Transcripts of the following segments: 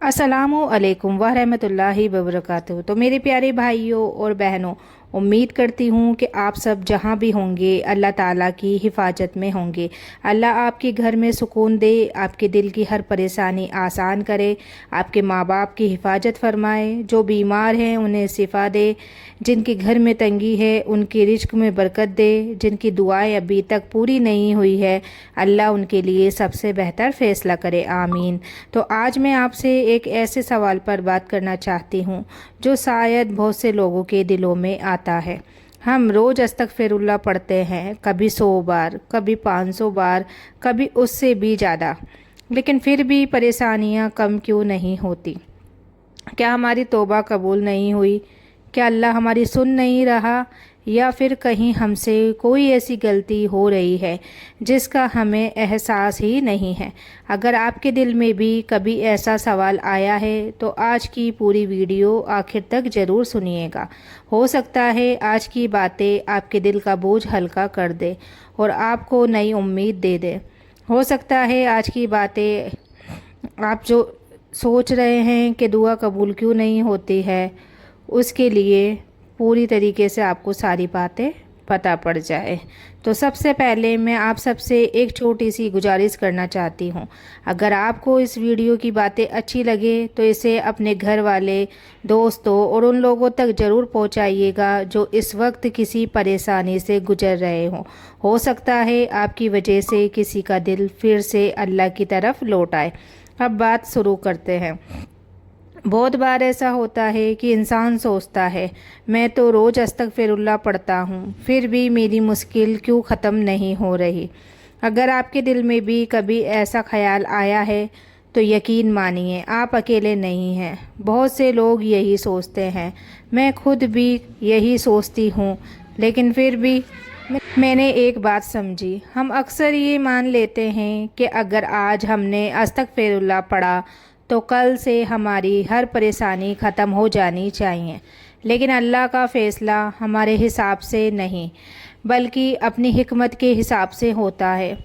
अस्सलामु अलैकुम वरहमतुल्लाहि वबरकातुहू। तो मेरे प्यारे भाइयों और बहनों, उम्मीद करती हूँ कि आप सब जहाँ भी होंगे अल्लाह ताला की हिफाजत में होंगे। अल्लाह आपके घर में सुकून दे, आपके दिल की हर परेशानी आसान करे, आपके माँ बाप की हिफाजत फरमाए, जो बीमार हैं उन्हें शिफा दे, जिनके घर में तंगी है उनके रिज्क में बरकत दे, जिनकी दुआएं अभी तक पूरी नहीं हुई है अल्लाह उनके लिए सबसे बेहतर फ़ैसला करे, आमीन। तो आज मैं आपसे एक ऐसे सवाल पर बात करना चाहती हूँ जो शायद बहुत से लोगों के दिलों में आता है। हम रोज़ अस्तगफिरुल्लाह पढ़ते हैं, कभी 100 बार, कभी 500 बार, कभी उससे भी ज़्यादा, लेकिन फिर भी परेशानियाँ कम क्यों नहीं होती? क्या हमारी तौबा कबूल नहीं हुई? क्या अल्लाह हमारी सुन नहीं रहा? या फिर कहीं हमसे कोई ऐसी गलती हो रही है जिसका हमें एहसास ही नहीं है? अगर आपके दिल में भी कभी ऐसा सवाल आया है तो आज की पूरी वीडियो आखिर तक ज़रूर सुनिएगा। हो सकता है आज की बातें आपके दिल का बोझ हल्का कर दे और आपको नई उम्मीद दे दे। हो सकता है आज की बातें आप जो सोच रहे हैं कि दुआ कबूल क्यों नहीं होती है, उसके लिए पूरी तरीके से आपको सारी बातें पता पड़ जाए। तो सबसे पहले मैं आप सबसे एक छोटी सी गुजारिश करना चाहती हूँ। अगर आपको इस वीडियो की बातें अच्छी लगे तो इसे अपने घर वाले, दोस्तों और उन लोगों तक ज़रूर पहुँचाइएगा जो इस वक्त किसी परेशानी से गुजर रहे हों। हो सकता है आपकी वजह से किसी का दिल फिर से अल्लाह की तरफ लौट आए। अब बात शुरू करते हैं। बहुत बार ऐसा होता है कि इंसान सोचता है, मैं तो रोज़ अस्तगफिरुल्लाह पढ़ता हूँ, फिर भी मेरी मुश्किल क्यों ख़त्म नहीं हो रही। अगर आपके दिल में भी कभी ऐसा ख्याल आया है तो यकीन मानिए आप अकेले नहीं हैं। बहुत से लोग यही सोचते हैं, मैं खुद भी यही सोचती हूँ, लेकिन फिर भी मैंने एक बात समझी। हम अक्सर ये मान लेते हैं कि अगर आज हमने अस्तगफिरुल्लाह पढ़ा तो कल से हमारी हर परेशानी ख़त्म हो जानी चाहिए, लेकिन अल्लाह का फ़ैसला हमारे हिसाब से नहीं बल्कि अपनी हिकमत के हिसाब से होता है।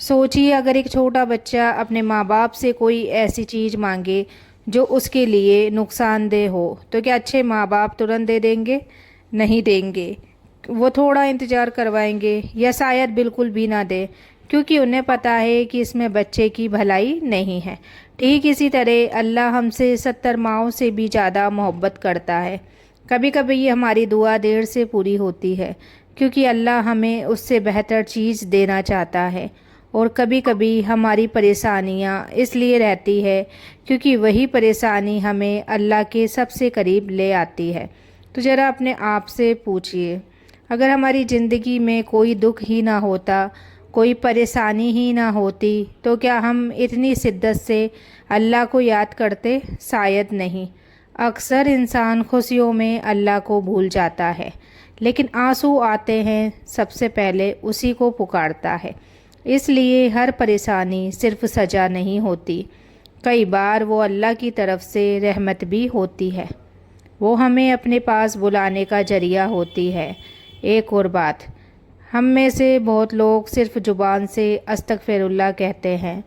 सोचिए, अगर एक छोटा बच्चा अपने माँ बाप से कोई ऐसी चीज़ मांगे जो उसके लिए नुकसानदेह हो तो क्या अच्छे माँ बाप तुरंत दे देंगे? नहीं देंगे। वो थोड़ा इंतज़ार करवाएंगे या शायद बिल्कुल भी ना दे, क्योंकि उन्हें पता है कि इसमें बच्चे की भलाई नहीं है। ठीक इसी तरह अल्लाह हमसे 70 माओं से भी ज़्यादा मोहब्बत करता है। कभी कभी ये हमारी दुआ देर से पूरी होती है क्योंकि अल्लाह हमें उससे बेहतर चीज़ देना चाहता है, और कभी कभी हमारी परेशानियाँ इसलिए रहती है क्योंकि वही परेशानी हमें अल्लाह के सबसे करीब ले आती है। तो ज़रा अपने आप से पूछिए, अगर हमारी ज़िंदगी में कोई दुख ही ना होता, कोई परेशानी ही ना होती, तो क्या हम इतनी शिद्दत से अल्लाह को याद करते? शायद नहीं। अक्सर इंसान खुशियों में अल्लाह को भूल जाता है, लेकिन आंसू आते हैं सबसे पहले उसी को पुकारता है। इसलिए हर परेशानी सिर्फ सज़ा नहीं होती, कई बार वो अल्लाह की तरफ से रहमत भी होती है। वो हमें अपने पास बुलाने का जरिया होती है। एक और बात, हम में से बहुत लोग सिर्फ ज़ुबान से अस्तगफिरुल्लाह कहते हैं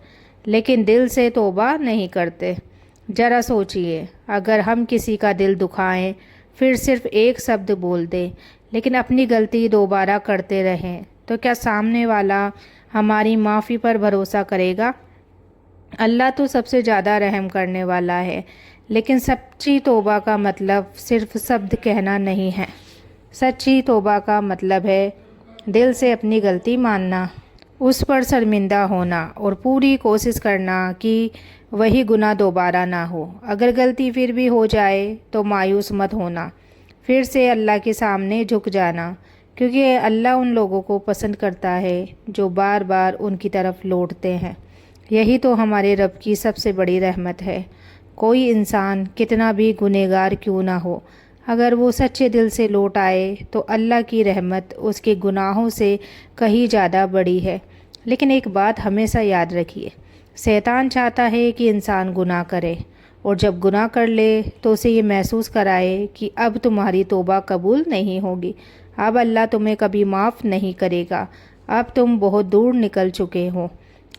लेकिन दिल से तौबा नहीं करते। ज़रा सोचिए, अगर हम किसी का दिल दुखाएं, फिर सिर्फ एक शब्द बोल दें लेकिन अपनी गलती दोबारा करते रहें, तो क्या सामने वाला हमारी माफ़ी पर भरोसा करेगा? अल्लाह तो सबसे ज़्यादा रहम करने वाला है, लेकिन सच्ची तौबा का मतलब सिर्फ शब्द कहना नहीं है। सच्ची तौबा का मतलब है दिल से अपनी गलती मानना, उस पर शर्मिंदा होना और पूरी कोशिश करना कि वही गुनाह दोबारा ना हो। अगर गलती फिर भी हो जाए तो मायूस मत होना, फिर से अल्लाह के सामने झुक जाना, क्योंकि अल्लाह उन लोगों को पसंद करता है जो बार बार उनकी तरफ लौटते हैं। यही तो हमारे रब की सबसे बड़ी रहमत है। कोई इंसान कितना भी गुनहगार क्यों ना हो, अगर वो सच्चे दिल से लौट आए तो अल्लाह की रहमत उसके गुनाहों से कहीं ज़्यादा बड़ी है। लेकिन एक बात हमेशा याद रखिए, शैतान चाहता है कि इंसान गुनाह करे, और जब गुनाह कर ले तो उसे ये महसूस कराए कि अब तुम्हारी तौबा कबूल नहीं होगी, अब अल्लाह तुम्हें कभी माफ़ नहीं करेगा, अब तुम बहुत दूर निकल चुके हो।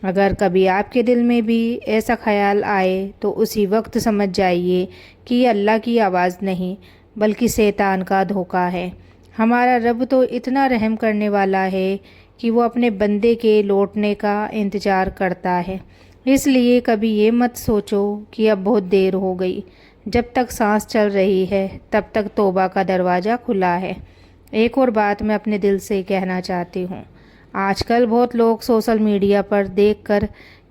اگر کبھی آپ کے دل میں بھی ایسا خیال آئے تو اسی وقت سمجھ جائیے کہ یہ اللہ کی آواز نہیں بلکہ شیطان کا دھوکہ ہے۔ ہمارا رب تو اتنا رحم کرنے والا ہے کہ وہ اپنے بندے کے لوٹنے کا انتظار کرتا ہے۔ اس لیے کبھی یہ مت سوچو کہ اب بہت دیر ہو گئی۔ جب تک سانس چل رہی ہے تب تک توبہ کا دروازہ کھلا ہے۔ ایک اور بات میں اپنے دل سے کہنا چاہتی ہوں۔ آج کل بہت لوگ سوشل میڈیا پر دیکھ کر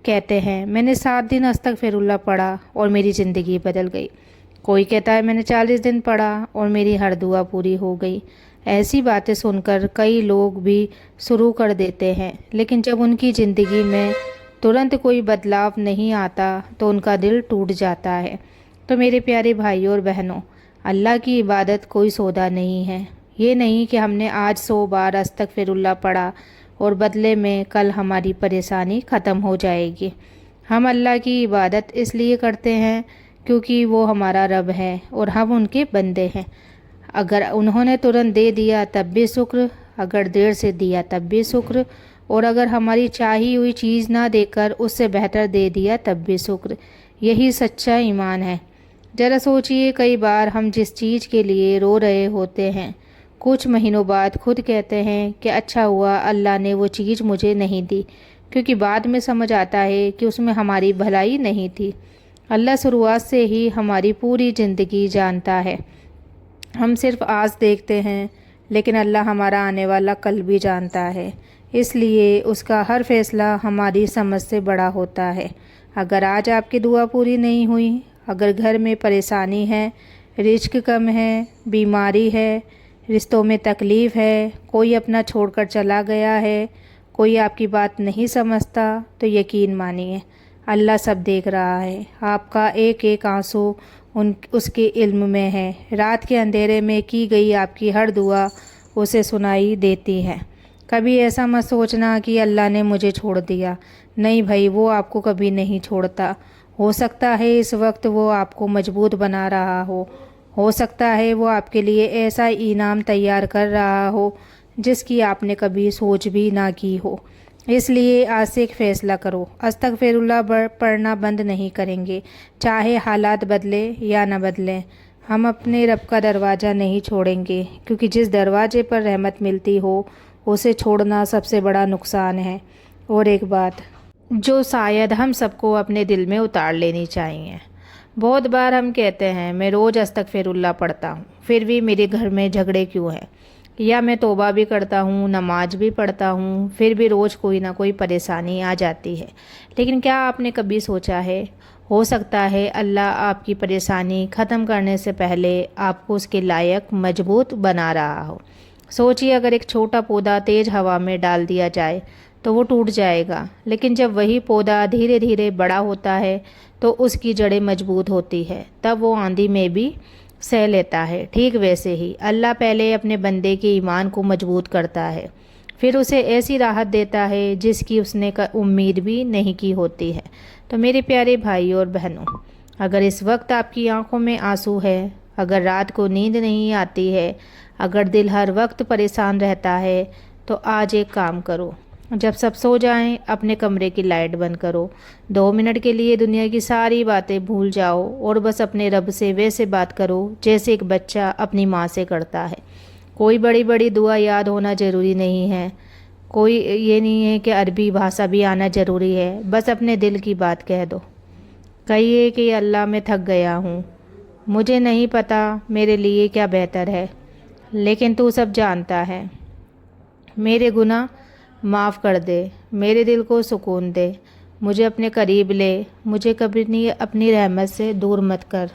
کہتے ہیں میں نے 7 دن استغفر اللہ پڑھا اور میری زندگی بدل گئی۔ کوئی کہتا ہے میں نے 40 دن پڑھا اور میری ہر دعا پوری ہو گئی۔ ایسی باتیں سن کر کئی لوگ بھی شروع کر دیتے ہیں، لیکن جب ان کی زندگی میں ترنت کوئی بدلاؤ نہیں آتا تو ان کا دل ٹوٹ جاتا ہے۔ تو میرے پیارے بھائیوں اور بہنوں، اللہ کی عبادت کوئی سودا نہیں ہے۔ یہ نہیں کہ ہم نے آج 100 بار استغفر اللہ پڑھا اور بدلے میں کل ہماری پریشانی ختم ہو جائے گی۔ ہم اللہ کی عبادت اس لیے کرتے ہیں کیونکہ وہ ہمارا رب ہے اور ہم ان کے بندے ہیں۔ اگر انہوں نے ترنت دے دیا تب بھی شکر، اگر دیر سے دیا تب بھی شکر، اور اگر ہماری چاہی ہوئی چیز نہ دے کر اس سے بہتر دے دیا تب بھی شکر۔ یہی سچا ایمان ہے۔ ذرا سوچئے، کئی بار ہم جس چیز کے لیے رو رہے ہوتے ہیں کچھ مہینوں بعد خود کہتے ہیں کہ اچھا ہوا اللہ نے وہ چیز مجھے نہیں دی، کیونکہ بعد میں سمجھ آتا ہے کہ اس میں ہماری بھلائی نہیں تھی۔ اللہ شروعات سے ہی ہماری پوری زندگی جانتا ہے۔ ہم صرف آج دیکھتے ہیں، لیکن اللہ ہمارا آنے والا کل بھی جانتا ہے۔ اس لیے اس کا ہر فیصلہ ہماری سمجھ سے بڑا ہوتا ہے۔ اگر آج آپ کی دعا پوری نہیں ہوئی، اگر گھر میں پریشانی ہے، رزق کم ہے، بیماری ہے، رشتوں میں تکلیف ہے، کوئی اپنا چھوڑ کر چلا گیا ہے، کوئی آپ کی بات نہیں سمجھتا، تو یقین مانیے اللہ سب دیکھ رہا ہے۔ آپ کا ایک ایک آنسو اس کے علم میں ہے۔ رات کے اندھیرے میں کی گئی آپ کی ہر دعا اسے سنائی دیتی ہے۔ کبھی ایسا مت سوچنا کہ اللہ نے مجھے چھوڑ دیا۔ نہیں بھائی، وہ آپ کو کبھی نہیں چھوڑتا۔ ہو سکتا ہے اس وقت وہ آپ کو مضبوط بنا رہا ہو سکتا ہے وہ آپ کے لیے ایسا انعام تیار کر رہا ہو جس کی آپ نے کبھی سوچ بھی نہ کی ہو۔ اس لیے آج سے ایک فیصلہ کرو، استغفر اللہ پڑھنا بند نہیں کریں گے، چاہے حالات بدلے یا نہ بدلیں۔ ہم اپنے رب کا دروازہ نہیں چھوڑیں گے، کیونکہ جس دروازے پر رحمت ملتی ہو اسے چھوڑنا سب سے بڑا نقصان ہے۔ اور ایک بات جو شاید ہم سب کو اپنے دل میں اتار لینی چاہیے۔ بہت بار ہم کہتے ہیں میں روز استغفر اللہ پڑھتا ہوں، پھر بھی میرے گھر میں جھگڑے کیوں ہیں؟ یا میں توبہ بھی کرتا ہوں، نماز بھی پڑھتا ہوں، پھر بھی روز کوئی نہ کوئی پریشانی آ جاتی ہے۔ لیکن کیا آپ نے کبھی سوچا ہے، ہو سکتا ہے اللہ آپ کی پریشانی ختم کرنے سے پہلے آپ کو اس کے لائق مضبوط بنا رہا ہو۔ سوچئے، اگر ایک چھوٹا پودا تیز ہوا میں ڈال دیا جائے تو وہ ٹوٹ جائے گا، لیکن جب وہی پودا دھیرے دھیرے بڑا ہوتا ہے تو اس کی جڑیں مضبوط ہوتی ہے، تب وہ آندھی میں بھی سہ لیتا ہے۔ ٹھیک ویسے ہی اللہ پہلے اپنے بندے کے ایمان کو مضبوط کرتا ہے، پھر اسے ایسی راحت دیتا ہے جس کی اس نے امید بھی نہیں کی ہوتی ہے۔ تو میرے پیارے بھائیوں اور بہنوں، اگر اس وقت آپ کی آنکھوں میں آنسو ہے، اگر رات کو نیند نہیں آتی ہے، اگر دل ہر وقت پریشان رہتا ہے، تو آج ایک کام کرو۔ جب سب سو جائیں اپنے کمرے کی لائٹ بند کرو، 2 منٹ کے لیے دنیا کی ساری باتیں بھول جاؤ اور بس اپنے رب سے ویسے بات کرو جیسے ایک بچہ اپنی ماں سے کرتا ہے۔ کوئی بڑی بڑی دعا یاد ہونا ضروری نہیں ہے، کوئی یہ نہیں ہے کہ عربی بھاشا بھی آنا ضروری ہے، بس اپنے دل کی بات کہہ دو۔ کہیے کہ اللہ میں تھک گیا ہوں، مجھے نہیں پتا میرے لیے کیا بہتر ہے، لیکن تو سب جانتا ہے۔ میرے گناہ معاف کر دے، میرے دل کو سکون دے، مجھے اپنے قریب لے، مجھے کبھی اپنی رحمت سے دور مت کر۔